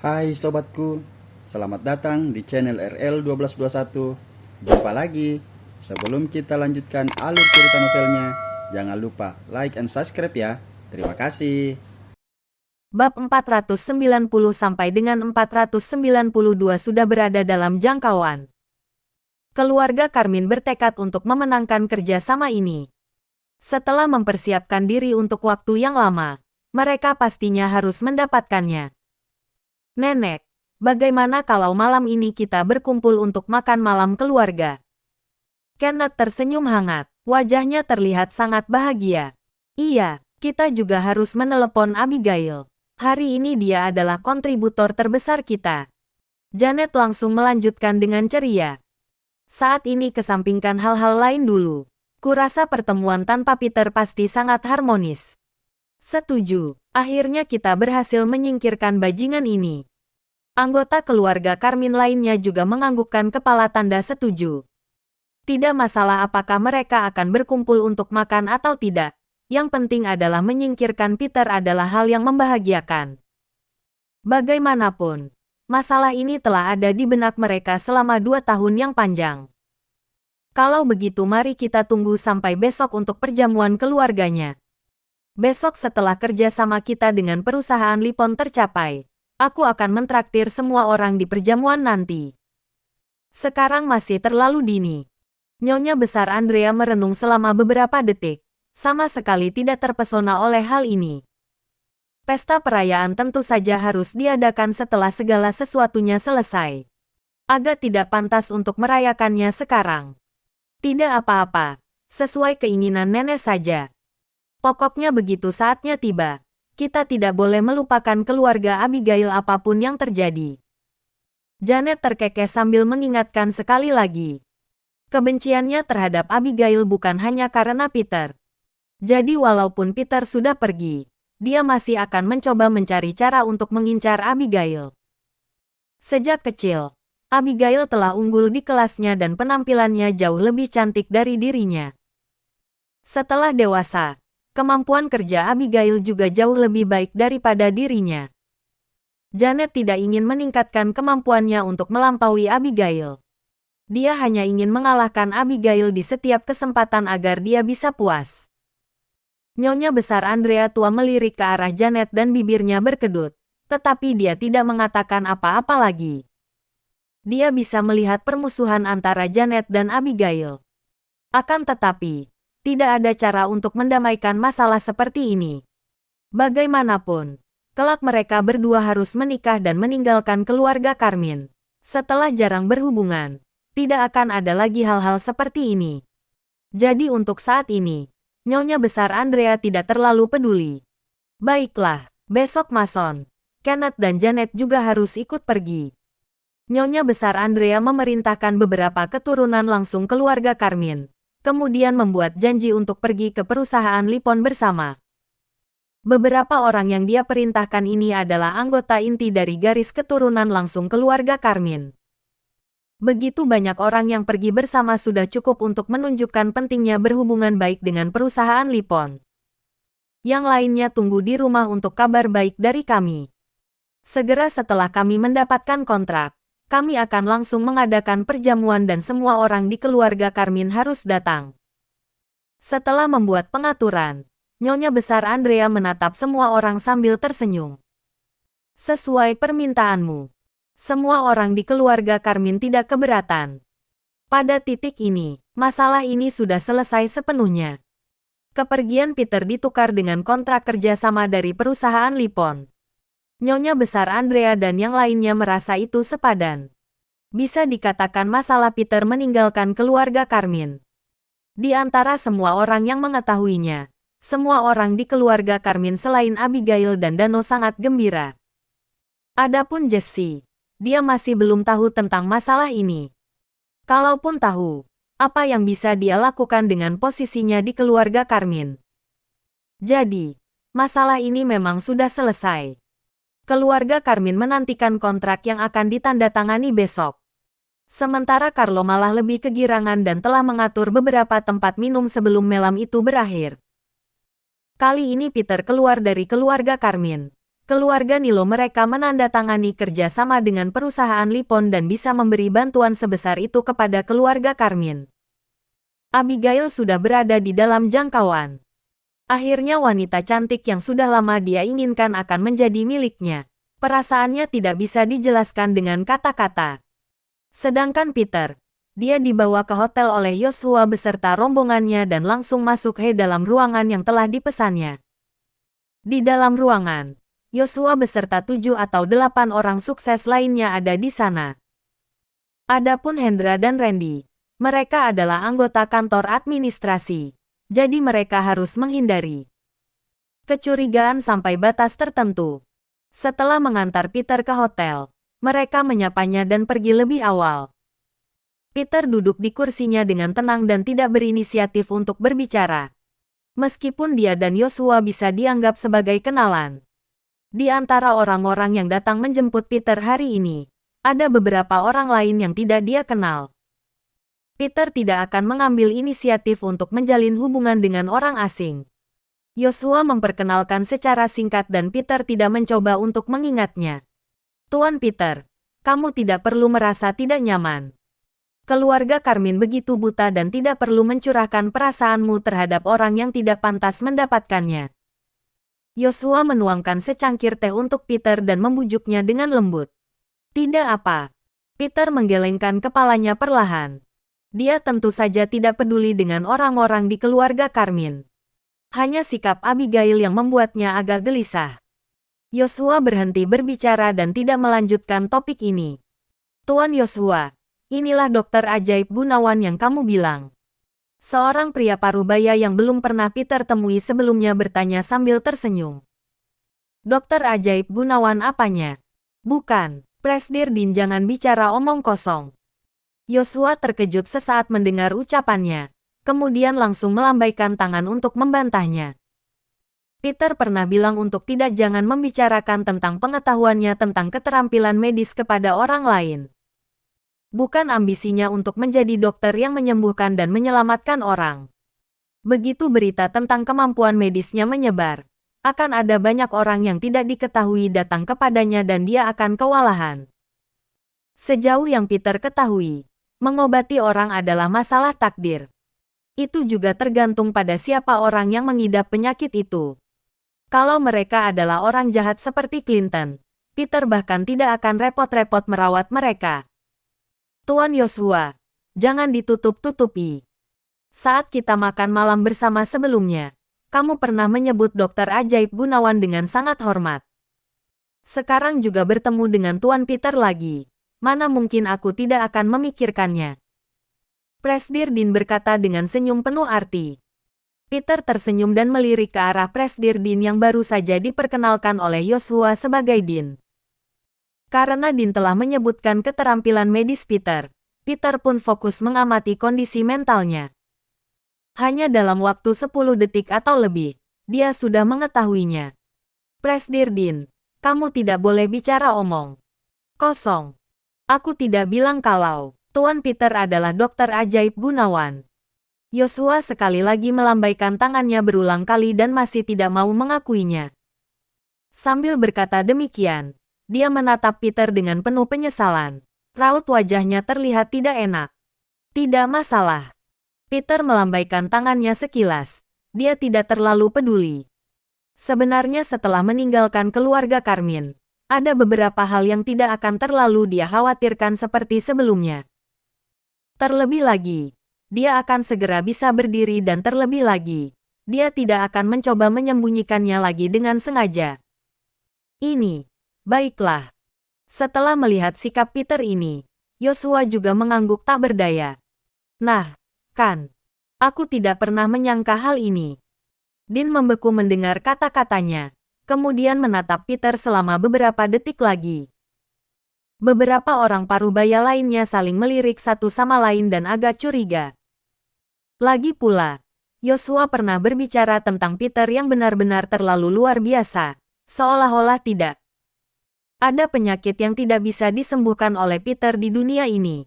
Hai sobatku, selamat datang di channel RL1221. Jumpa lagi. Sebelum kita lanjutkan alur cerita novelnya, jangan lupa like and subscribe ya. Terima kasih. Bab 490 sampai dengan 492 sudah berada dalam jangkauan. Keluarga Karmin bertekad untuk memenangkan kerjasama ini. Setelah mempersiapkan diri untuk waktu yang lama, mereka pastinya harus mendapatkannya. Nenek, bagaimana kalau malam ini kita berkumpul untuk makan malam keluarga? Kenneth tersenyum hangat, wajahnya terlihat sangat bahagia. Iya, kita juga harus menelepon Abigail. Hari ini dia adalah kontributor terbesar kita. Janet langsung melanjutkan dengan ceria. Saat ini kesampingkan hal-hal lain dulu. Kurasa pertemuan tanpa Peter pasti sangat harmonis. Setuju, akhirnya kita berhasil menyingkirkan bajingan ini. Anggota keluarga Karmin lainnya juga menganggukkan kepala tanda setuju. Tidak masalah apakah mereka akan berkumpul untuk makan atau tidak. Yang penting adalah menyingkirkan Peter adalah hal yang membahagiakan. Bagaimanapun, masalah ini telah ada di benak mereka selama 2 tahun yang panjang. Kalau begitu mari kita tunggu sampai besok untuk perjamuan keluarganya. Besok setelah kerja sama kita dengan perusahaan Lipon tercapai, aku akan mentraktir semua orang di perjamuan nanti. Sekarang masih terlalu dini. Nyonya besar Andrea merenung selama beberapa detik, sama sekali tidak terpesona oleh hal ini. Pesta perayaan tentu saja harus diadakan setelah segala sesuatunya selesai. Agak tidak pantas untuk merayakannya sekarang. Tidak apa-apa, sesuai keinginan nenek saja. Pokoknya begitu saatnya tiba, kita tidak boleh melupakan keluarga Abigail apapun yang terjadi. Janet terkekeh sambil mengingatkan sekali lagi. Kebenciannya terhadap Abigail bukan hanya karena Peter. Jadi walaupun Peter sudah pergi, dia masih akan mencoba mencari cara untuk mengincar Abigail. Sejak kecil, Abigail telah unggul di kelasnya dan penampilannya jauh lebih cantik dari dirinya. Setelah dewasa, kemampuan kerja Abigail juga jauh lebih baik daripada dirinya. Janet tidak ingin meningkatkan kemampuannya untuk melampaui Abigail. Dia hanya ingin mengalahkan Abigail di setiap kesempatan agar dia bisa puas. Nyonya besar Andrea tua melirik ke arah Janet dan bibirnya berkedut, tetapi dia tidak mengatakan apa-apa lagi. Dia bisa melihat permusuhan antara Janet dan Abigail. Akan tetapi, tidak ada cara untuk mendamaikan masalah seperti ini. Bagaimanapun, kelak mereka berdua harus menikah dan meninggalkan keluarga Karmin. Setelah jarang berhubungan, tidak akan ada lagi hal-hal seperti ini. Jadi untuk saat ini, Nyonya besar Andrea tidak terlalu peduli. Baiklah, besok Mason, Kenneth dan Janet juga harus ikut pergi. Nyonya besar Andrea memerintahkan beberapa keturunan langsung keluarga Karmin, kemudian membuat janji untuk pergi ke perusahaan Lipon bersama. Beberapa orang yang dia perintahkan ini adalah anggota inti dari garis keturunan langsung keluarga Karmin. Begitu banyak orang yang pergi bersama sudah cukup untuk menunjukkan pentingnya berhubungan baik dengan perusahaan Lipon. Yang lainnya tunggu di rumah untuk kabar baik dari kami. Segera setelah kami mendapatkan kontrak, kami akan langsung mengadakan perjamuan dan semua orang di keluarga Karmin harus datang. Setelah membuat pengaturan, Nyonya besar Andrea menatap semua orang sambil tersenyum. Sesuai permintaanmu. Semua orang di keluarga Karmin tidak keberatan. Pada titik ini, masalah ini sudah selesai sepenuhnya. Kepergian Peter ditukar dengan kontrak kerjasama dari perusahaan Lipon. Nyonya besar Andrea dan yang lainnya merasa itu sepadan. Bisa dikatakan masalah Peter meninggalkan keluarga Karmin. Di antara semua orang yang mengetahuinya, semua orang di keluarga Karmin selain Abigail dan Dano sangat gembira. Adapun Jesse, dia masih belum tahu tentang masalah ini. Kalaupun tahu, apa yang bisa dia lakukan dengan posisinya di keluarga Karmin? Jadi, masalah ini memang sudah selesai. Keluarga Karmin menantikan kontrak yang akan ditandatangani besok. Sementara Carlo malah lebih kegirangan dan telah mengatur beberapa tempat minum sebelum malam itu berakhir. Kali ini Peter keluar dari keluarga Karmin. Keluarga Nilo mereka menandatangani kerjasama dengan perusahaan Lipon dan bisa memberi bantuan sebesar itu kepada keluarga Carmine. Abigail sudah berada di dalam jangkauan. Akhirnya wanita cantik yang sudah lama dia inginkan akan menjadi miliknya. Perasaannya tidak bisa dijelaskan dengan kata-kata. Sedangkan Peter, dia dibawa ke hotel oleh Yoshua beserta rombongannya dan langsung masuk ke dalam ruangan yang telah dipesannya. Di dalam ruangan, Yoshua beserta 7 atau 8 orang sukses lainnya ada di sana. Adapun Hendra dan Randy, mereka adalah anggota kantor administrasi, jadi mereka harus menghindari kecurigaan sampai batas tertentu. Setelah mengantar Peter ke hotel, mereka menyapanya dan pergi lebih awal. Peter duduk di kursinya dengan tenang dan tidak berinisiatif untuk berbicara. Meskipun dia dan Yoshua bisa dianggap sebagai kenalan. Di antara orang-orang yang datang menjemput Peter hari ini, ada beberapa orang lain yang tidak dia kenal. Peter tidak akan mengambil inisiatif untuk menjalin hubungan dengan orang asing. Yoshua memperkenalkan secara singkat dan Peter tidak mencoba untuk mengingatnya. Tuan Peter, kamu tidak perlu merasa tidak nyaman. Keluarga Carmine begitu buta dan tidak perlu mencurahkan perasaanmu terhadap orang yang tidak pantas mendapatkannya. Yoshua menuangkan secangkir teh untuk Peter dan membujuknya dengan lembut. Tidak apa. Peter menggelengkan kepalanya perlahan. Dia tentu saja tidak peduli dengan orang-orang di keluarga Carmine. Hanya sikap Abigail yang membuatnya agak gelisah. Yoshua berhenti berbicara dan tidak melanjutkan topik ini. Tuan Yoshua, inilah dokter ajaib Gunawan yang kamu bilang. Seorang pria parubaya yang belum pernah Peter temui sebelumnya bertanya sambil tersenyum. Dokter ajaib Gunawan apanya? Bukan, Presdir Din, jangan bicara omong kosong. Yoshua terkejut sesaat mendengar ucapannya, kemudian langsung melambaikan tangan untuk membantahnya. Peter pernah bilang untuk jangan membicarakan tentang pengetahuannya tentang keterampilan medis kepada orang lain. Bukan ambisinya untuk menjadi dokter yang menyembuhkan dan menyelamatkan orang. Begitu berita tentang kemampuan medisnya menyebar, akan ada banyak orang yang tidak diketahui datang kepadanya dan dia akan kewalahan. Sejauh yang Peter ketahui, mengobati orang adalah masalah takdir. Itu juga tergantung pada siapa orang yang mengidap penyakit itu. Kalau mereka adalah orang jahat seperti Clinton, Peter bahkan tidak akan repot-repot merawat mereka. Tuan Yoshua, jangan ditutup-tutupi. Saat kita makan malam bersama sebelumnya, kamu pernah menyebut dokter ajaib Gunawan dengan sangat hormat. Sekarang juga bertemu dengan Tuan Peter lagi. Mana mungkin aku tidak akan memikirkannya. Presdir Din berkata dengan senyum penuh arti. Peter tersenyum dan melirik ke arah Presdir Din yang baru saja diperkenalkan oleh Yoshua sebagai Din. Karena Din telah menyebutkan keterampilan medis Peter, Peter pun fokus mengamati kondisi mentalnya. Hanya dalam waktu 10 detik atau lebih, dia sudah mengetahuinya. Presdir Din, kamu tidak boleh bicara omong kosong. Aku tidak bilang kalau Tuan Peter adalah dokter ajaib Gunawan. Yoshua sekali lagi melambaikan tangannya berulang kali dan masih tidak mau mengakuinya. Sambil berkata demikian, dia menatap Peter dengan penuh penyesalan. Raut wajahnya terlihat tidak enak. Tidak masalah. Peter melambaikan tangannya sekilas. Dia tidak terlalu peduli. Sebenarnya setelah meninggalkan keluarga Carmine, ada beberapa hal yang tidak akan terlalu dia khawatirkan seperti sebelumnya. Terlebih lagi, dia akan segera bisa berdiri dan terlebih lagi, dia tidak akan mencoba menyembunyikannya lagi dengan sengaja. Ini. Baiklah. Setelah melihat sikap Peter ini, Yoshua juga mengangguk tak berdaya. Nah, kan. Aku tidak pernah menyangka hal ini. Din membeku mendengar kata-katanya, kemudian menatap Peter selama beberapa detik lagi. Beberapa orang parubaya lainnya saling melirik satu sama lain dan agak curiga. Lagi pula, Yoshua pernah berbicara tentang Peter yang benar-benar terlalu luar biasa, seolah-olah tidak ada penyakit yang tidak bisa disembuhkan oleh Peter di dunia ini.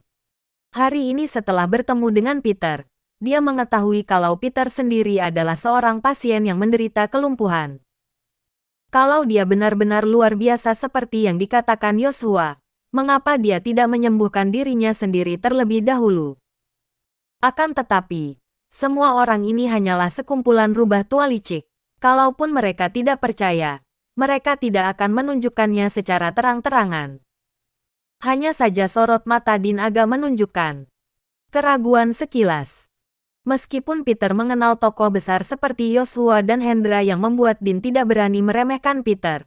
Hari ini setelah bertemu dengan Peter, dia mengetahui kalau Peter sendiri adalah seorang pasien yang menderita kelumpuhan. Kalau dia benar-benar luar biasa seperti yang dikatakan Yoshua, mengapa dia tidak menyembuhkan dirinya sendiri terlebih dahulu? Akan tetapi, semua orang ini hanyalah sekumpulan rubah tua licik. Kalaupun mereka tidak percaya, mereka tidak akan menunjukkannya secara terang-terangan. Hanya saja sorot mata Din agak menunjukkan keraguan sekilas. Meskipun Peter mengenal tokoh besar seperti Yoshua dan Hendra yang membuat Din tidak berani meremehkan Peter,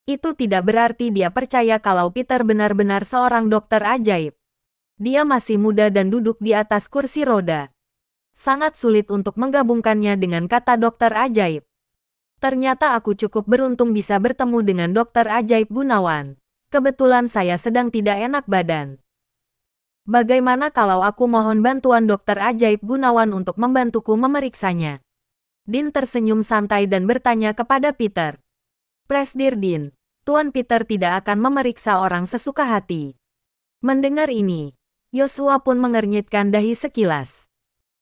itu tidak berarti dia percaya kalau Peter benar-benar seorang dokter ajaib. Dia masih muda dan duduk di atas kursi roda. Sangat sulit untuk menggabungkannya dengan kata dokter ajaib. Ternyata aku cukup beruntung bisa bertemu dengan dokter ajaib Gunawan. Kebetulan saya sedang tidak enak badan. Bagaimana kalau aku mohon bantuan dokter ajaib Gunawan untuk membantuku memeriksanya? Din tersenyum santai dan bertanya kepada Peter. Presdir Din, Tuan Peter tidak akan memeriksa orang sesuka hati. Mendengar ini, Yoshua pun mengernyitkan dahi sekilas.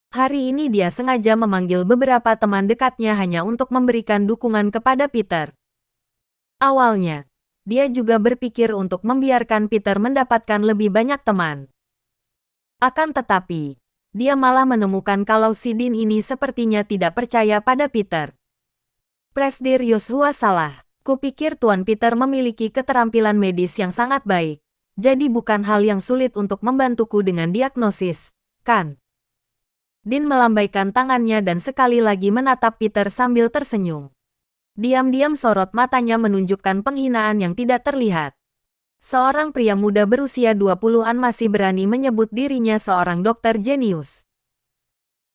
Hari ini dia sengaja memanggil beberapa teman dekatnya hanya untuk memberikan dukungan kepada Peter. Awalnya, dia juga berpikir untuk membiarkan Peter mendapatkan lebih banyak teman. Akan tetapi, dia malah menemukan kalau si Din ini sepertinya tidak percaya pada Peter. Presdir Yoshua salah. Kupikir Tuan Peter memiliki keterampilan medis yang sangat baik. Jadi bukan hal yang sulit untuk membantuku dengan diagnosis, kan? Din melambaikan tangannya dan sekali lagi menatap Peter sambil tersenyum. Diam-diam sorot matanya menunjukkan penghinaan yang tidak terlihat. Seorang pria muda berusia 20-an masih berani menyebut dirinya seorang dokter jenius.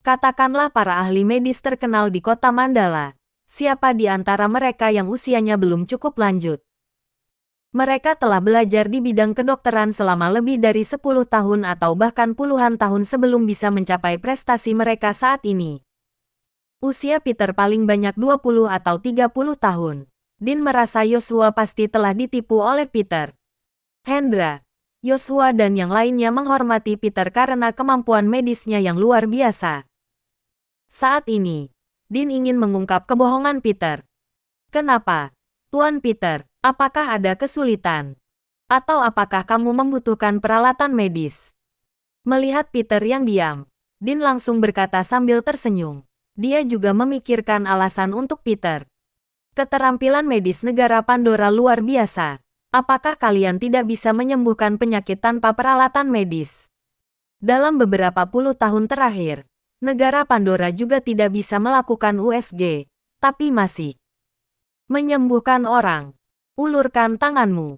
Katakanlah para ahli medis terkenal di kota Mandala. Siapa di antara mereka yang usianya belum cukup lanjut? Mereka telah belajar di bidang kedokteran selama lebih dari 10 tahun atau bahkan puluhan tahun sebelum bisa mencapai prestasi mereka saat ini. Usia Peter paling banyak 20 atau 30 tahun. Din merasa Yoshua pasti telah ditipu oleh Peter. Hendra, Yoshua dan yang lainnya menghormati Peter karena kemampuan medisnya yang luar biasa. Saat ini, Din ingin mengungkap kebohongan Peter. Kenapa, Tuan Peter? Apakah ada kesulitan? Atau apakah kamu membutuhkan peralatan medis? Melihat Peter yang diam, Din langsung berkata sambil tersenyum. Dia juga memikirkan alasan untuk Peter. Keterampilan medis negara Pandora luar biasa. Apakah kalian tidak bisa menyembuhkan penyakit tanpa peralatan medis? Dalam beberapa puluh tahun terakhir, negara Pandora juga tidak bisa melakukan USG, tapi masih menyembuhkan orang. Ulurkan tanganmu.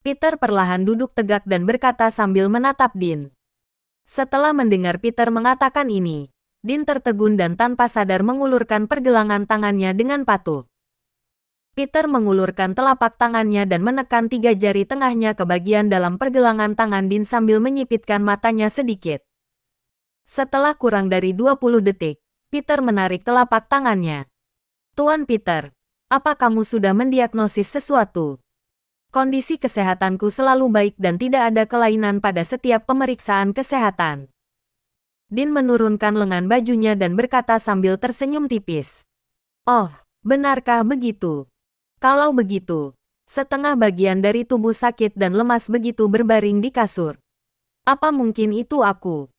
Peter perlahan duduk tegak dan berkata sambil menatap Din. Setelah mendengar Peter mengatakan ini, Din tertegun dan tanpa sadar mengulurkan pergelangan tangannya dengan patuh. Peter mengulurkan telapak tangannya dan menekan 3 jari tengahnya ke bagian dalam pergelangan tangan Din sambil menyipitkan matanya sedikit. Setelah kurang dari 20 detik, Peter menarik telapak tangannya. Tuan Peter, apa kamu sudah mendiagnosis sesuatu? Kondisi kesehatanku selalu baik dan tidak ada kelainan pada setiap pemeriksaan kesehatan. Din menurunkan lengan bajunya dan berkata sambil tersenyum tipis. Oh, benarkah begitu? Kalau begitu, setengah bagian dari tubuh sakit dan lemas begitu berbaring di kasur. Apa mungkin itu aku?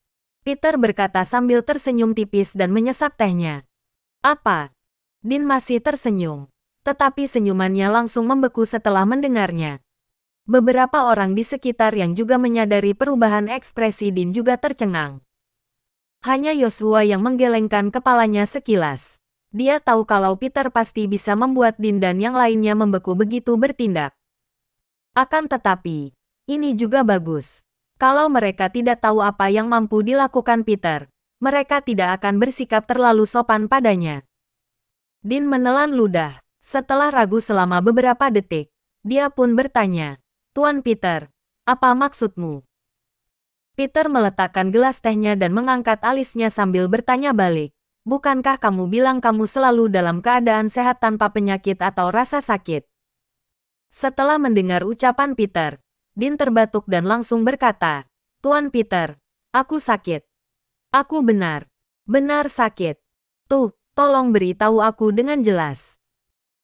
Peter berkata sambil tersenyum tipis dan menyesap tehnya. Apa? Din masih tersenyum. Tetapi senyumannya langsung membeku setelah mendengarnya. Beberapa orang di sekitar yang juga menyadari perubahan ekspresi Din juga tercengang. Hanya Yoshua yang menggelengkan kepalanya sekilas. Dia tahu kalau Peter pasti bisa membuat Din dan yang lainnya membeku begitu bertindak. Akan tetapi, ini juga bagus. Kalau mereka tidak tahu apa yang mampu dilakukan Peter, mereka tidak akan bersikap terlalu sopan padanya. Din menelan ludah. Setelah ragu selama beberapa detik, dia pun bertanya, Tuan Peter, apa maksudmu? Peter meletakkan gelas tehnya dan mengangkat alisnya sambil bertanya balik, bukankah kamu bilang kamu selalu dalam keadaan sehat tanpa penyakit atau rasa sakit? Setelah mendengar ucapan Peter, Din terbatuk dan langsung berkata, Tuan Peter, aku sakit. Aku benar sakit. Tuh, tolong beritahu aku dengan jelas.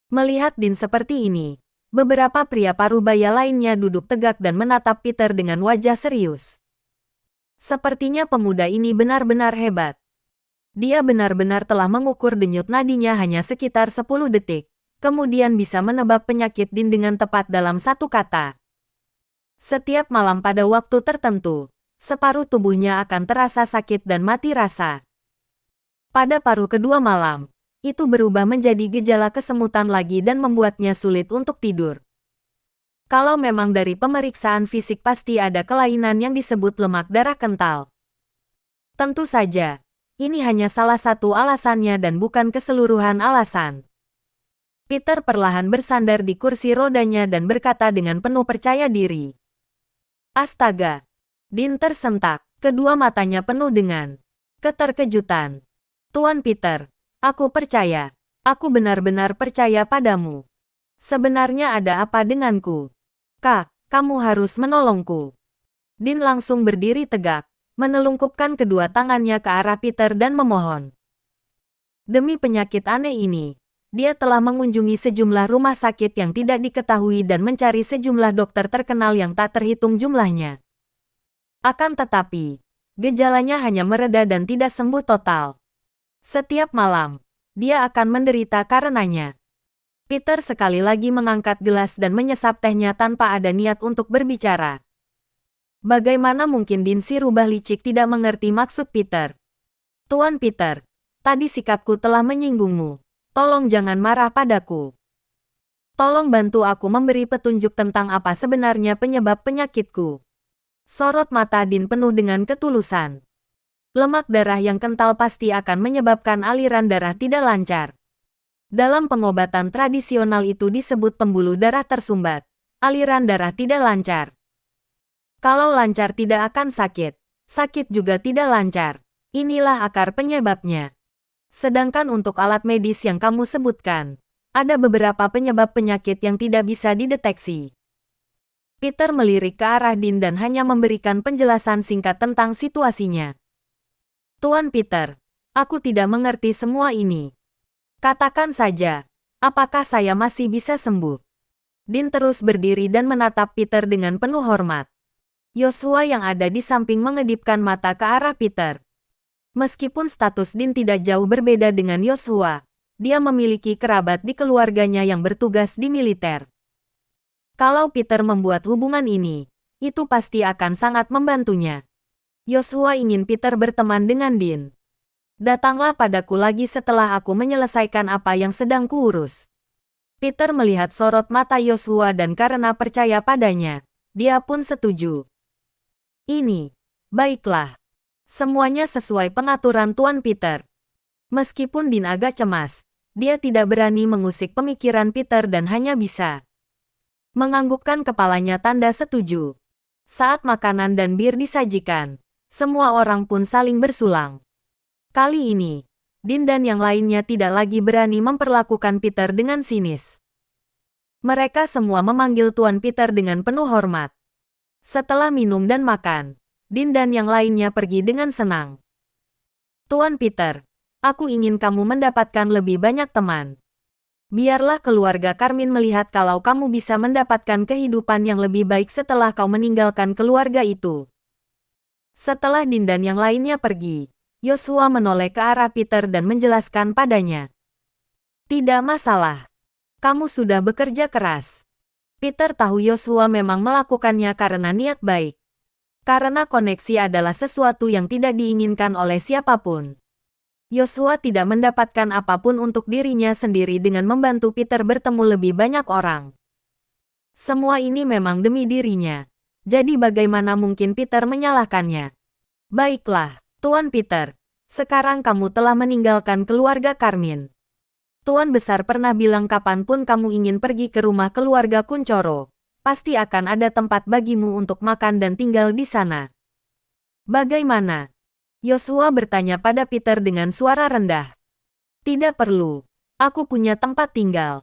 Melihat Dean seperti ini, beberapa pria parubaya lainnya duduk tegak dan menatap Peter dengan wajah serius. Sepertinya pemuda ini benar-benar hebat. Dia benar-benar telah mengukur denyut nadinya hanya sekitar 10 detik, kemudian bisa menebak penyakit Dean dengan tepat dalam satu kata. Setiap malam pada waktu tertentu, separuh tubuhnya akan terasa sakit dan mati rasa. Pada paruh kedua malam, itu berubah menjadi gejala kesemutan lagi dan membuatnya sulit untuk tidur. Kalau memang dari pemeriksaan fisik pasti ada kelainan yang disebut lemak darah kental. Tentu saja, ini hanya salah satu alasannya dan bukan keseluruhan alasan. Peter perlahan bersandar di kursi rodanya dan berkata dengan penuh percaya diri. Astaga! Dean tersentak, kedua matanya penuh dengan keterkejutan. Tuan Peter, aku percaya. Aku benar-benar percaya padamu. Sebenarnya ada apa denganku? Kak, kamu harus menolongku. Dean langsung berdiri tegak, menelungkupkan kedua tangannya ke arah Peter dan memohon. Demi penyakit aneh ini, dia telah mengunjungi sejumlah rumah sakit yang tidak diketahui dan mencari sejumlah dokter terkenal yang tak terhitung jumlahnya. Akan tetapi, gejalanya hanya mereda dan tidak sembuh total. Setiap malam, dia akan menderita karenanya. Peter sekali lagi mengangkat gelas dan menyesap tehnya tanpa ada niat untuk berbicara. Bagaimana mungkin Dean si rubah licik tidak mengerti maksud Peter? Tuan Peter, tadi sikapku telah menyinggungmu. Tolong jangan marah padaku. Tolong bantu aku memberi petunjuk tentang apa sebenarnya penyebab penyakitku. Sorot mata Dean penuh dengan ketulusan. Lemak darah yang kental pasti akan menyebabkan aliran darah tidak lancar. Dalam pengobatan tradisional itu disebut pembuluh darah tersumbat. Aliran darah tidak lancar. Kalau lancar tidak akan sakit. Sakit juga tidak lancar. Inilah akar penyebabnya. Sedangkan untuk alat medis yang kamu sebutkan, ada beberapa penyebab penyakit yang tidak bisa dideteksi. Peter melirik ke arah Dean dan hanya memberikan penjelasan singkat tentang situasinya. Tuan Peter, aku tidak mengerti semua ini. Katakan saja, apakah saya masih bisa sembuh? Dean terus berdiri dan menatap Peter dengan penuh hormat. Yoshua yang ada di samping mengedipkan mata ke arah Peter. Meskipun status Dean tidak jauh berbeda dengan Yoshua, dia memiliki kerabat di keluarganya yang bertugas di militer. Kalau Peter membuat hubungan ini, itu pasti akan sangat membantunya. Yoshua ingin Peter berteman dengan Dean. Datanglah padaku lagi setelah aku menyelesaikan apa yang sedang kuurus. Peter melihat sorot mata Yoshua dan karena percaya padanya, dia pun setuju. Ini, baiklah. Semuanya sesuai pengaturan Tuan Peter. Meskipun Dean agak cemas, dia tidak berani mengusik pemikiran Peter dan hanya bisa menganggukkan kepalanya tanda setuju. Saat makanan dan bir disajikan, semua orang pun saling bersulang. Kali ini, Dean dan yang lainnya tidak lagi berani memperlakukan Peter dengan sinis. Mereka semua memanggil Tuan Peter dengan penuh hormat. Setelah minum dan makan, Dean dan yang lainnya pergi dengan senang. Tuan Peter, aku ingin kamu mendapatkan lebih banyak teman. Biarlah keluarga Carmine melihat kalau kamu bisa mendapatkan kehidupan yang lebih baik setelah kau meninggalkan keluarga itu. Setelah Dean dan yang lainnya pergi, Yoshua menoleh ke arah Peter dan menjelaskan padanya. Tidak masalah. Kamu sudah bekerja keras. Peter tahu Yoshua memang melakukannya karena niat baik. Karena koneksi adalah sesuatu yang tidak diinginkan oleh siapapun. Yoshua tidak mendapatkan apapun untuk dirinya sendiri dengan membantu Peter bertemu lebih banyak orang. Semua ini memang demi dirinya. Jadi bagaimana mungkin Peter menyalahkannya? Baiklah, Tuan Peter. Sekarang kamu telah meninggalkan keluarga Carmine. Tuan Besar pernah bilang kapanpun kamu ingin pergi ke rumah keluarga Kuncoro, pasti akan ada tempat bagimu untuk makan dan tinggal di sana. Bagaimana? Yoshua bertanya pada Peter dengan suara rendah. Tidak perlu. Aku punya tempat tinggal.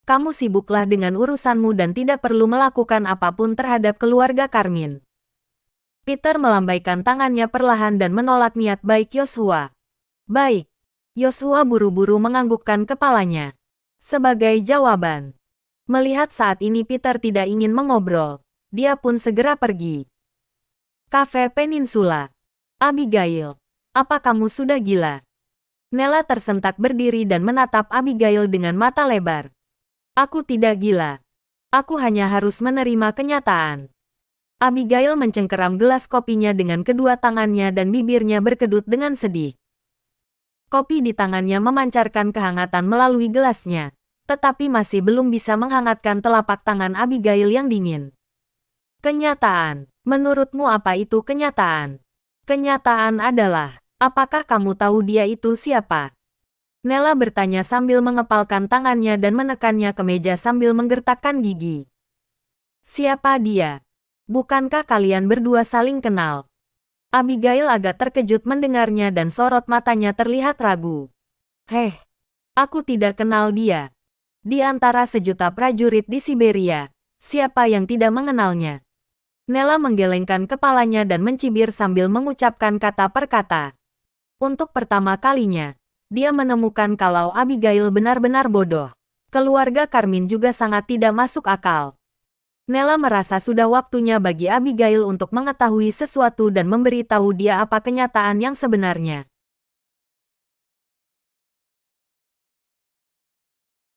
Kamu sibuklah dengan urusanmu dan tidak perlu melakukan apapun terhadap keluarga Carmine. Peter melambaikan tangannya perlahan dan menolak niat baik Yoshua. Baik. Yoshua buru-buru menganggukkan kepalanya. Sebagai jawaban. Melihat saat ini Peter tidak ingin mengobrol, dia pun segera pergi. Cafe Peninsula. Abigail, apa kamu sudah gila? Nella tersentak berdiri dan menatap Abigail dengan mata lebar. Aku tidak gila. Aku hanya harus menerima kenyataan. Abigail mencengkeram gelas kopinya dengan kedua tangannya dan bibirnya berkedut dengan sedih. Kopi di tangannya memancarkan kehangatan melalui gelasnya, tetapi masih belum bisa menghangatkan telapak tangan Abigail yang dingin. Kenyataan. Menurutmu apa itu kenyataan? Kenyataan adalah, apakah kamu tahu dia itu siapa? Nella bertanya sambil mengepalkan tangannya dan menekannya ke meja sambil menggertakkan gigi. Siapa dia? Bukankah kalian berdua saling kenal? Abigail agak terkejut mendengarnya dan sorot matanya terlihat ragu. Aku tidak kenal dia. Di antara sejuta prajurit di Siberia, siapa yang tidak mengenalnya? Nella menggelengkan kepalanya dan mencibir sambil mengucapkan kata per kata. Untuk pertama kalinya, dia menemukan kalau Abigail benar-benar bodoh. Keluarga Carmine juga sangat tidak masuk akal. Nella merasa sudah waktunya bagi Abigail untuk mengetahui sesuatu dan memberitahu dia apa kenyataan yang sebenarnya.